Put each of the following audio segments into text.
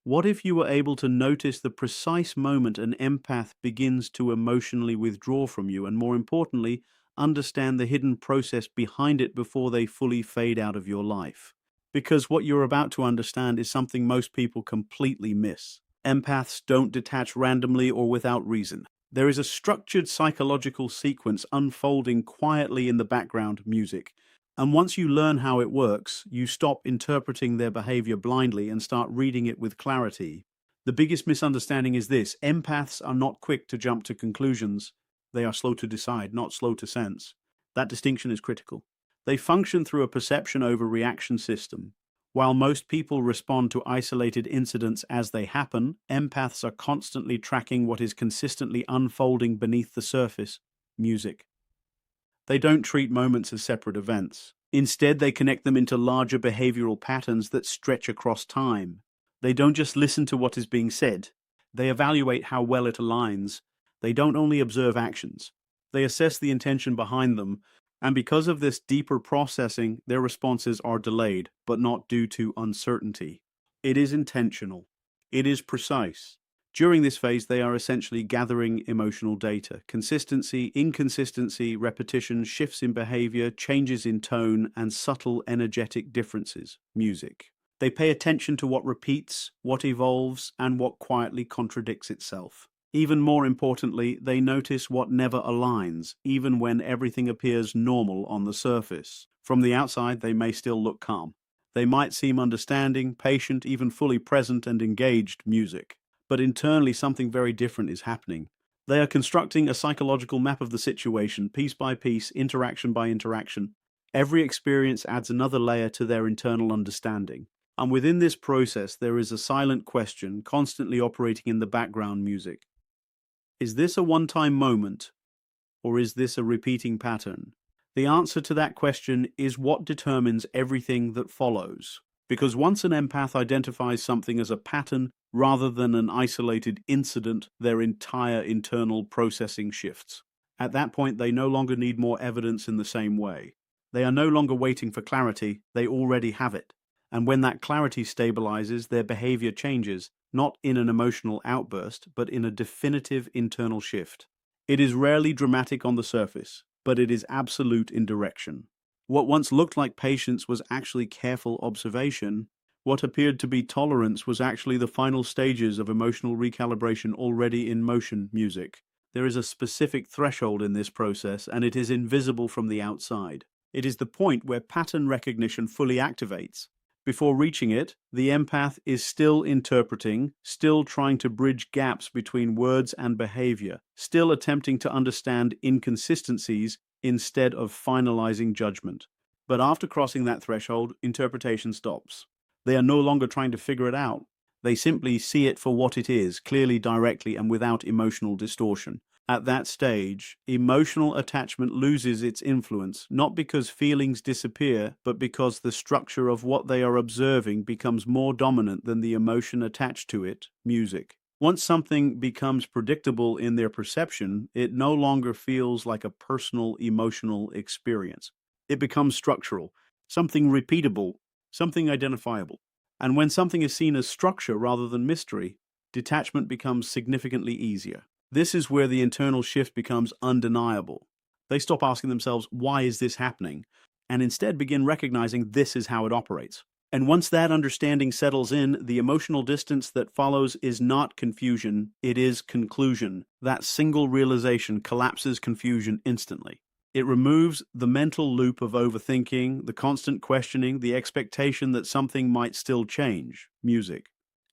What if you were able to notice the precise moment an empath begins to emotionally withdraw from you, and more importantly, understand the hidden process behind it before they fully fade out of your life? Because what you're about to understand is something most people completely miss. Empaths don't detach randomly or without reason. There is a structured psychological sequence unfolding quietly in the background music. And once you learn how it works, you stop interpreting their behavior blindly and start reading it with clarity. The biggest misunderstanding is this: empaths are not quick to jump to conclusions. They are slow to decide, not slow to sense. That distinction is critical. They function through a perception over reaction system. While most people respond to isolated incidents as they happen, empaths are constantly tracking what is consistently unfolding beneath the surface: music. They don't treat moments as separate events. Instead, they connect them into larger behavioral patterns that stretch across time. They don't just listen to what is being said, they evaluate how well it aligns. They don't only observe actions, they assess the intention behind them. And because of this deeper processing, their responses are delayed, but not due to uncertainty. It is intentional. It is precise. During this phase, they are essentially gathering emotional data: consistency, inconsistency, repetition, shifts in behavior, changes in tone, and subtle energetic differences: music. They pay attention to what repeats, what evolves, and what quietly contradicts itself. Even more importantly, they notice what never aligns, even when everything appears normal on the surface. From the outside, they may still look calm. They might seem understanding, patient, even fully present and engaged: music. But internally, something very different is happening. They are constructing a psychological map of the situation, piece by piece, interaction by interaction. Every experience adds another layer to their internal understanding. And within this process, there is a silent question constantly operating in the background music. Is this a one-time moment, or is this a repeating pattern? The answer to that question is what determines everything that follows. Because once an empath identifies something as a pattern rather than an isolated incident, their entire internal processing shifts. At that point, they no longer need more evidence in the same way. They are no longer waiting for clarity, they already have it. And when that clarity stabilizes, their behavior changes, not in an emotional outburst, but in a definitive internal shift. It is rarely dramatic on the surface, but it is absolute in direction. What once looked like patience was actually careful observation. What appeared to be tolerance was actually the final stages of emotional recalibration already in motion: music. There is a specific threshold in this process, and it is invisible from the outside. It is the point where pattern recognition fully activates. Before reaching it, the empath is still interpreting, still trying to bridge gaps between words and behavior, still attempting to understand inconsistencies instead of finalizing judgment. But after crossing that threshold, interpretation stops. They are no longer trying to figure it out. They simply see it for what it is, clearly, directly, and without emotional distortion. At that stage, emotional attachment loses its influence, not because feelings disappear, but because the structure of what they are observing becomes more dominant than the emotion attached to it: music. Once something becomes predictable in their perception, it no longer feels like a personal emotional experience. It becomes structural, something repeatable, something identifiable. And when something is seen as structure rather than mystery, detachment becomes significantly easier. This is where the internal shift becomes undeniable. They stop asking themselves, why is this happening? And instead begin recognizing this is how it operates. And once that understanding settles in, the emotional distance that follows is not confusion, it is conclusion. That single realization collapses confusion instantly. It removes the mental loop of overthinking, the constant questioning, the expectation that something might still change: music.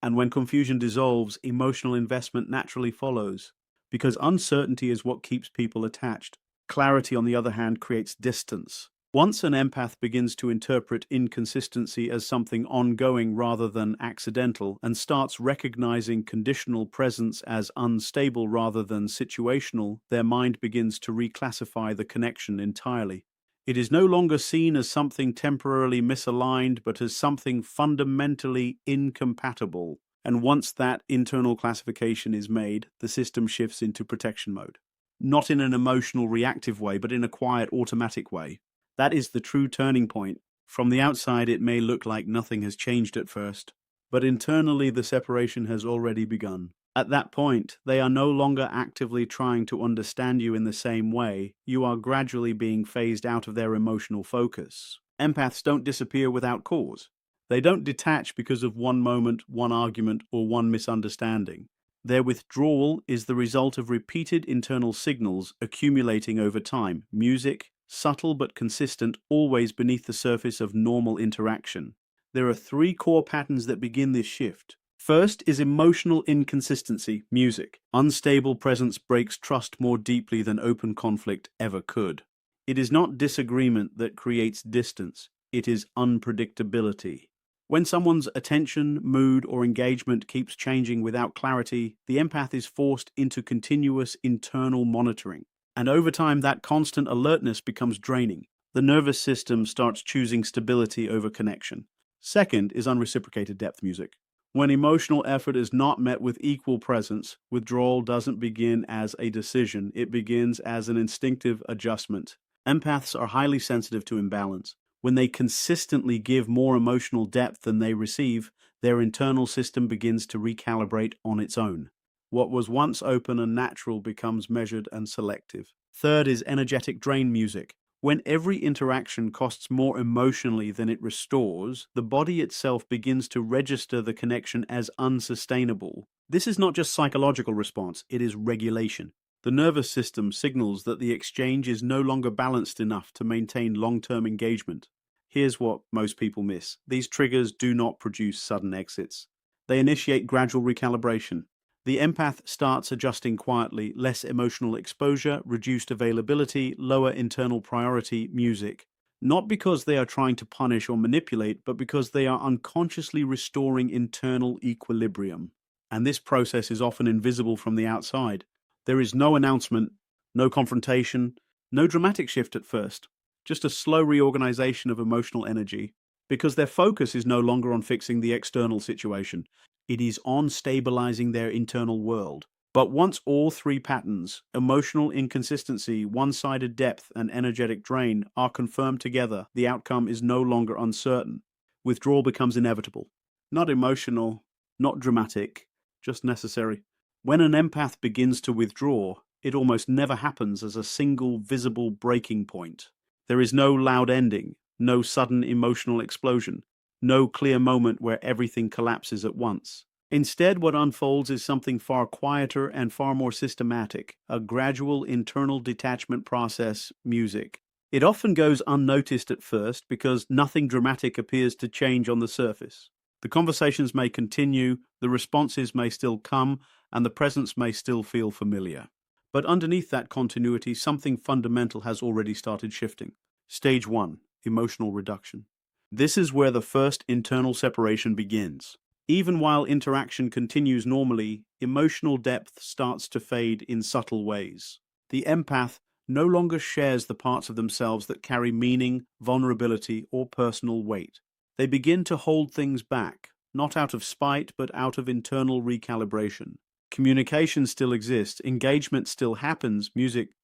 And when confusion dissolves, emotional investment naturally follows. Because uncertainty is what keeps people attached. Clarity, on the other hand, creates distance. Once an empath begins to interpret inconsistency as something ongoing rather than accidental, and starts recognizing conditional presence as unstable rather than situational, their mind begins to reclassify the connection entirely. It is no longer seen as something temporarily misaligned, but as something fundamentally incompatible. And once that internal classification is made, the system shifts into protection mode. Not in an emotional reactive way, but in a quiet automatic way. That is the true turning point. From the outside, it may look like nothing has changed at first, but internally the separation has already begun. At that point, they are no longer actively trying to understand you in the same way. You are gradually being phased out of their emotional focus. Empaths don't disappear without cause. They don't detach because of one moment, one argument, or one misunderstanding. Their withdrawal is the result of repeated internal signals accumulating over time, music, subtle but consistent, always beneath the surface of normal interaction. There are three core patterns that begin this shift. First is emotional inconsistency, music. Unstable presence breaks trust more deeply than open conflict ever could. It is not disagreement that creates distance, it is unpredictability. When someone's attention, mood, or engagement keeps changing without clarity, the empath is forced into continuous internal monitoring. And over time, that constant alertness becomes draining. The nervous system starts choosing stability over connection. Second is unreciprocated depth music. When emotional effort is not met with equal presence, withdrawal doesn't begin as a decision, it begins as an instinctive adjustment. Empaths are highly sensitive to imbalance. When they consistently give more emotional depth than they receive, their internal system begins to recalibrate on its own. What was once open and natural becomes measured and selective. Third is energetic drain music. When every interaction costs more emotionally than it restores, the body itself begins to register the connection as unsustainable. This is not just psychological response, it is regulation. The nervous system signals that the exchange is no longer balanced enough to maintain long-term engagement. Here's what most people miss. These triggers do not produce sudden exits. They initiate gradual recalibration. The empath starts adjusting quietly, less emotional exposure, reduced availability, lower internal priority, music. Not because they are trying to punish or manipulate, but because they are unconsciously restoring internal equilibrium. And this process is often invisible from the outside. There is no announcement, no confrontation, no dramatic shift at first, just a slow reorganization of emotional energy, because their focus is no longer on fixing the external situation. It is on stabilizing their internal world. But once all three patterns, emotional inconsistency, one-sided depth, and energetic drain, are confirmed together, the outcome is no longer uncertain. Withdrawal becomes inevitable. Not emotional, not dramatic, just necessary. When an empath begins to withdraw, it almost never happens as a single visible breaking point. There is no loud ending, no sudden emotional explosion, no clear moment where everything collapses at once. Instead, what unfolds is something far quieter and far more systematic, a gradual internal detachment process, music. It often goes unnoticed at first because nothing dramatic appears to change on the surface. The conversations may continue, the responses may still come, and the presence may still feel familiar. But underneath that continuity, something fundamental has already started shifting. Stage 1, emotional reduction. This is where the first internal separation begins. Even while interaction continues normally, emotional depth starts to fade in subtle ways. The empath no longer shares the parts of themselves that carry meaning, vulnerability, or personal weight. They begin to hold things back, not out of spite, but out of internal recalibration. Communication still exists, engagement still happens,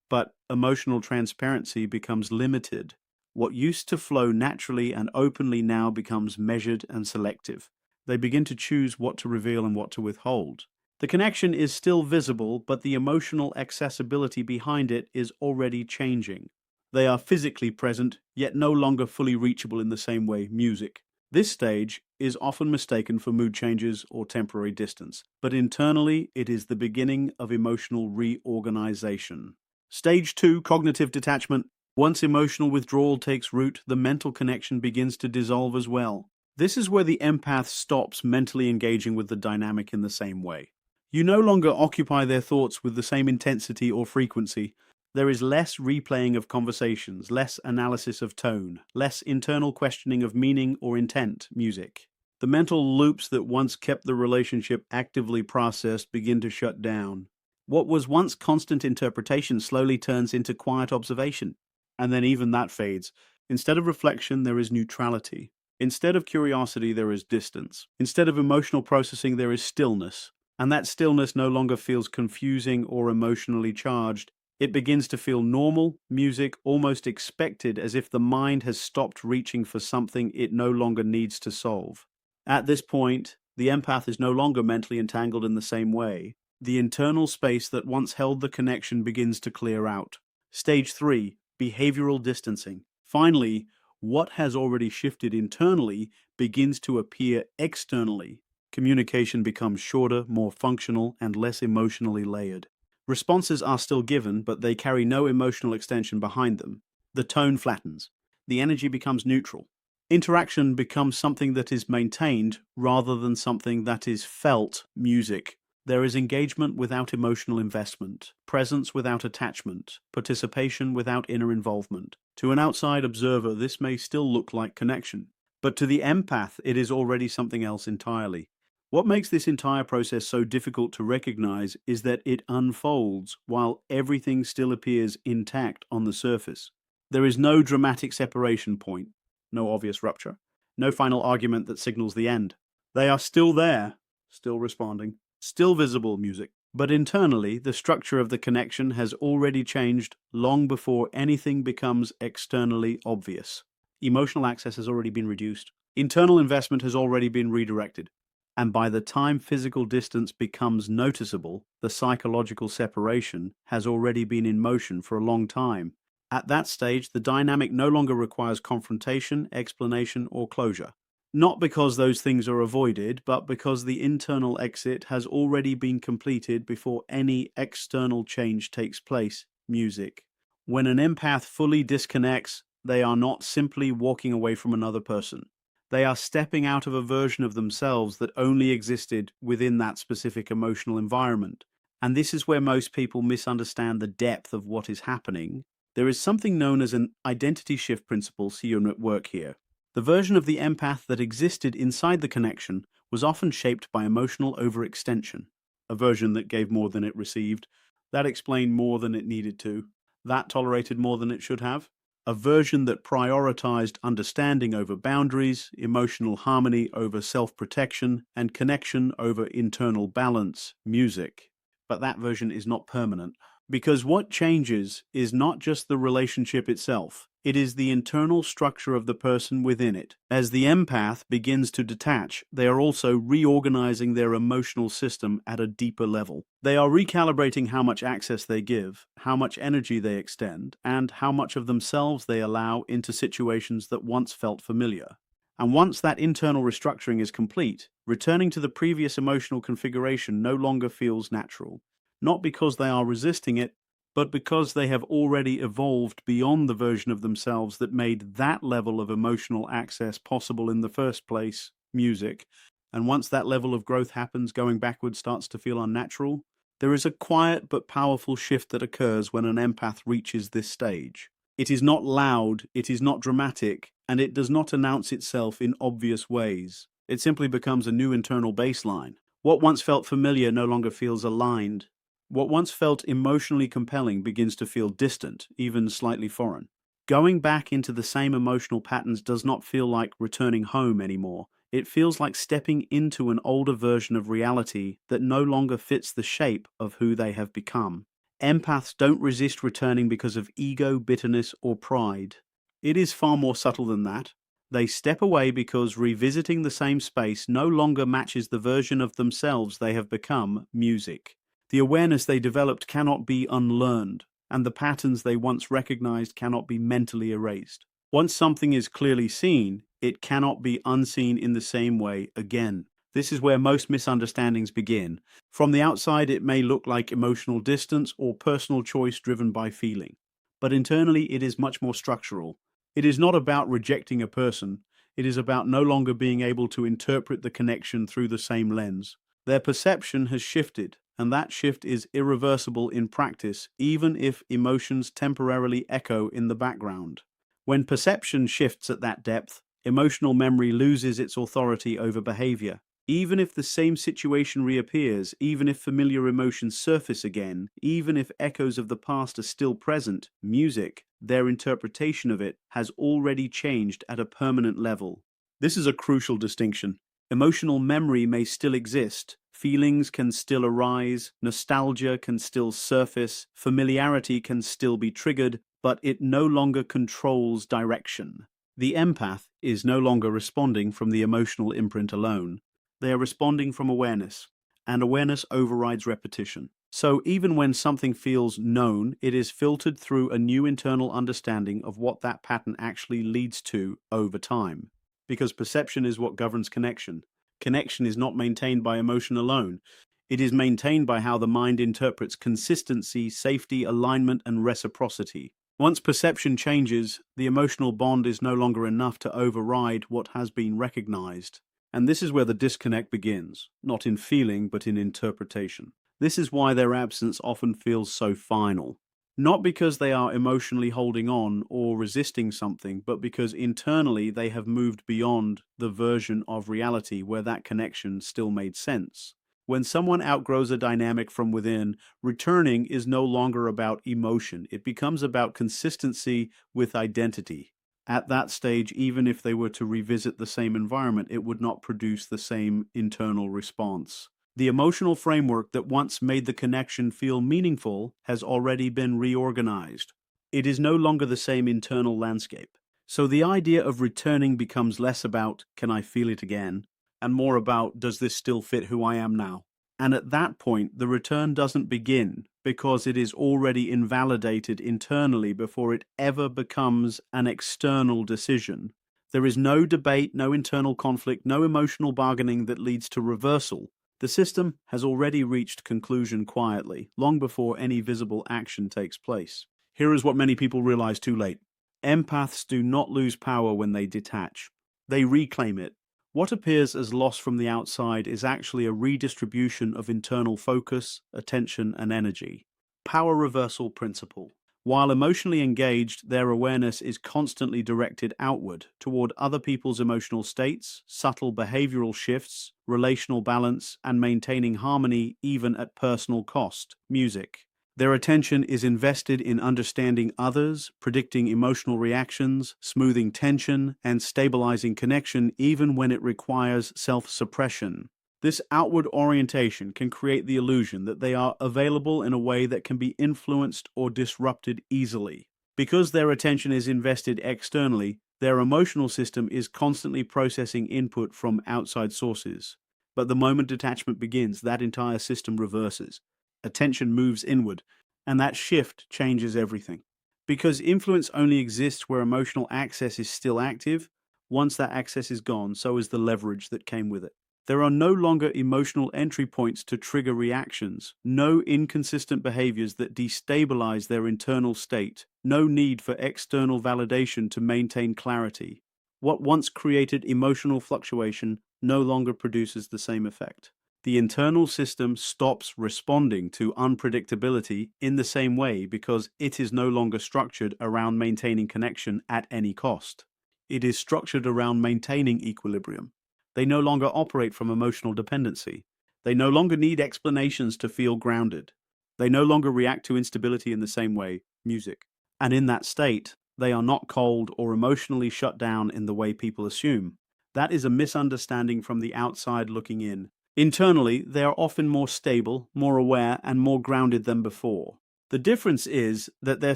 but emotional transparency becomes limited. What used to flow naturally and openly now becomes measured and selective. They begin to choose what to reveal and what to withhold. The connection is still visible, but the emotional accessibility behind it is already changing. They are physically present, yet no longer fully reachable in the same way, music. This stage is often mistaken for mood changes or temporary distance, but internally it is the beginning of emotional reorganization. Stage 2, cognitive detachment. Once emotional withdrawal takes root, the mental connection begins to dissolve as well. This is where the empath stops mentally engaging with the dynamic in the same way. You no longer occupy their thoughts with the same intensity or frequency. There is less replaying of conversations, less analysis of tone, less internal questioning of meaning or intent, music. The mental loops that once kept the relationship actively processed begin to shut down. What was once constant interpretation slowly turns into quiet observation. And then even that fades. Instead of reflection, there is neutrality. Instead of curiosity, there is distance. Instead of emotional processing, there is stillness. And that stillness no longer feels confusing or emotionally charged. It begins to feel normal, music, almost expected, as if the mind has stopped reaching for something it no longer needs to solve. At this point, The empath is no longer mentally entangled in the same way. The internal space that once held the connection begins to clear out. Stage 3, behavioral distancing. Finally, what has already shifted internally begins to appear externally. Communication becomes shorter, more functional, and less emotionally layered. Responses are still given, but they carry no emotional extension behind them. The tone flattens. The energy becomes neutral. Interaction becomes something that is maintained rather than something that is felt. Music. There is engagement without emotional investment, presence without attachment, participation without inner involvement. To an outside observer, this may still look like connection, but to the empath, it is already something else entirely. What makes this entire process so difficult to recognize is that it unfolds while everything still appears intact on the surface. There is no dramatic separation point, no obvious rupture, no final argument that signals the end. They are still there, still responding, still visible. Music. But internally, the structure of the connection has already changed long before anything becomes externally obvious. Emotional access has already been reduced. Internal investment has already been redirected. And by the time physical distance becomes noticeable, the psychological separation has already been in motion for a long time. At that stage, the dynamic no longer requires confrontation, explanation, or closure. Not because those things are avoided, but because the internal exit has already been completed before any external change takes place. Music. When an empath fully disconnects, they are not simply walking away from another person. They are stepping out of a version of themselves that only existed within that specific emotional environment. And this is where most people misunderstand the depth of what is happening. There is something known as an identity shift principle seen at work here. The version of the empath that existed inside the connection was often shaped by emotional overextension. A version that gave more than it received, that explained more than it needed to, that tolerated more than it should have. A version that prioritized understanding over boundaries, emotional harmony over self-protection, and connection over internal balance. Music. But that version is not permanent. Because what changes is not just the relationship itself, it is the internal structure of the person within it. As the empath begins to detach, they are also reorganizing their emotional system at a deeper level. They are recalibrating how much access they give, how much energy they extend, and how much of themselves they allow into situations that once felt familiar. And once that internal restructuring is complete, returning to the previous emotional configuration no longer feels natural. Not because they are resisting it, but because they have already evolved beyond the version of themselves that made that level of emotional access possible in the first place. Music. And once that level of growth happens, going backward starts to feel unnatural. There is a quiet but powerful shift that occurs when an empath reaches this stage. It is not loud, it is not dramatic, and it does not announce itself in obvious ways. It simply becomes a new internal baseline. What once felt familiar no longer feels aligned. What once felt emotionally compelling begins to feel distant, even slightly foreign. Going back into the same emotional patterns does not feel like returning home anymore. It feels like stepping into an older version of reality that no longer fits the shape of who they have become. Empaths don't resist returning because of ego, bitterness, or pride. It is far more subtle than that. They step away because revisiting the same space no longer matches the version of themselves they have become. Music. The awareness they developed cannot be unlearned, and the patterns they once recognized cannot be mentally erased. Once something is clearly seen, it cannot be unseen in the same way again. This is where most misunderstandings begin. From the outside, it may look like emotional distance or personal choice driven by feeling. But internally, it is much more structural. It is not about rejecting a person. It is about no longer being able to interpret the connection through the same lens. Their perception has shifted, and that shift is irreversible in practice, even if emotions temporarily echo in the background. When perception shifts at that depth, emotional memory loses its authority over behavior. Even if the same situation reappears, even if familiar emotions surface again, even if echoes of the past are still present, music, their interpretation of it, has already changed at a permanent level. This is a crucial distinction. Emotional memory may still exist, feelings can still arise, nostalgia can still surface, familiarity can still be triggered, but it no longer controls direction. The empath is no longer responding from the emotional imprint alone. They are responding from awareness, and awareness overrides repetition. So even when something feels known, it is filtered through a new internal understanding of what that pattern actually leads to over time. Because perception is what governs connection. Connection is not maintained by emotion alone. It is maintained by how the mind interprets consistency, safety, alignment, and reciprocity. Once perception changes, the emotional bond is no longer enough to override what has been recognized. And this is where the disconnect begins, not in feeling, but in interpretation. This is why their absence often feels so final. Not because they are emotionally holding on or resisting something, but because internally they have moved beyond the version of reality where that connection still made sense. When someone outgrows a dynamic from within, returning is no longer about emotion. It becomes about consistency with identity. At that stage, even if they were to revisit the same environment, it would not produce the same internal response. The emotional framework that once made the connection feel meaningful has already been reorganized. It is no longer the same internal landscape. So the idea of returning becomes less about, can I feel it again? And more about, does this still fit who I am now? And at that point, the return doesn't begin because it is already invalidated internally before it ever becomes an external decision. There is no debate, no internal conflict, no emotional bargaining that leads to reversal. The system has already reached conclusion quietly, long before any visible action takes place. Here is what many people realize too late. Empaths do not lose power when they detach. They reclaim it. What appears as loss from the outside is actually a redistribution of internal focus, attention, and energy. Power reversal principle. While emotionally engaged, their awareness is constantly directed outward, toward other people's emotional states, subtle behavioral shifts, relational balance, and maintaining harmony even at personal cost. Music. Their attention is invested in understanding others, predicting emotional reactions, smoothing tension, and stabilizing connection even when it requires self-suppression. This outward orientation can create the illusion that they are available in a way that can be influenced or disrupted easily. Because their attention is invested externally, their emotional system is constantly processing input from outside sources. But the moment detachment begins, that entire system reverses. Attention moves inward, and that shift changes everything. Because influence only exists where emotional access is still active, once that access is gone, so is the leverage that came with it. There are no longer emotional entry points to trigger reactions, no inconsistent behaviors that destabilize their internal state, no need for external validation to maintain clarity. What once created emotional fluctuation no longer produces the same effect. The internal system stops responding to unpredictability in the same way because it is no longer structured around maintaining connection at any cost. It is structured around maintaining equilibrium. They no longer operate from emotional dependency. They no longer need explanations to feel grounded. They no longer react to instability in the same way, music. And in that state, they are not cold or emotionally shut down in the way people assume. That is a misunderstanding from the outside looking in. Internally, they are often more stable, more aware, and more grounded than before. The difference is that their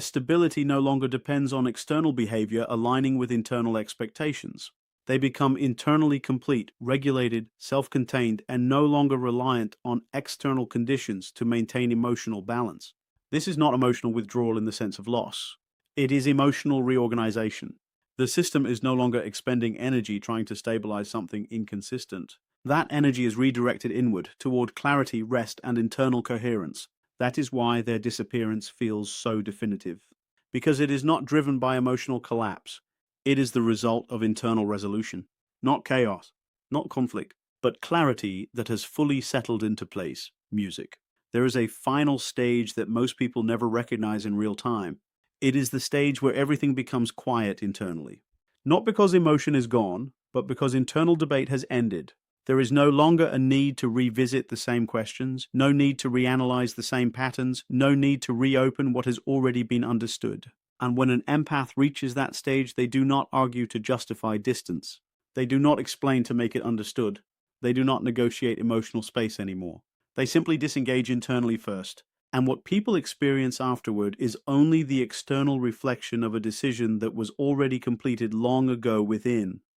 stability no longer depends on external behavior aligning with internal expectations. They become internally complete, regulated, self-contained, and no longer reliant on external conditions to maintain emotional balance. This is not emotional withdrawal in the sense of loss. It is emotional reorganization. The system is no longer expending energy trying to stabilize something inconsistent. That energy is redirected inward, toward clarity, rest, and internal coherence. That is why their disappearance feels so definitive. Because it is not driven by emotional collapse. It is the result of internal resolution. Not chaos, not conflict, but clarity that has fully settled into place, music. There is a final stage that most people never recognize in real time. It is the stage where everything becomes quiet internally. Not because emotion is gone, but because internal debate has ended. There is no longer a need to revisit the same questions, no need to reanalyze the same patterns, no need to reopen what has already been understood. And when an empath reaches that stage, they do not argue to justify distance. They do not explain to make it understood. They do not negotiate emotional space anymore. They simply disengage internally first. And what people experience afterward is only the external reflection of a decision that was already completed long ago within.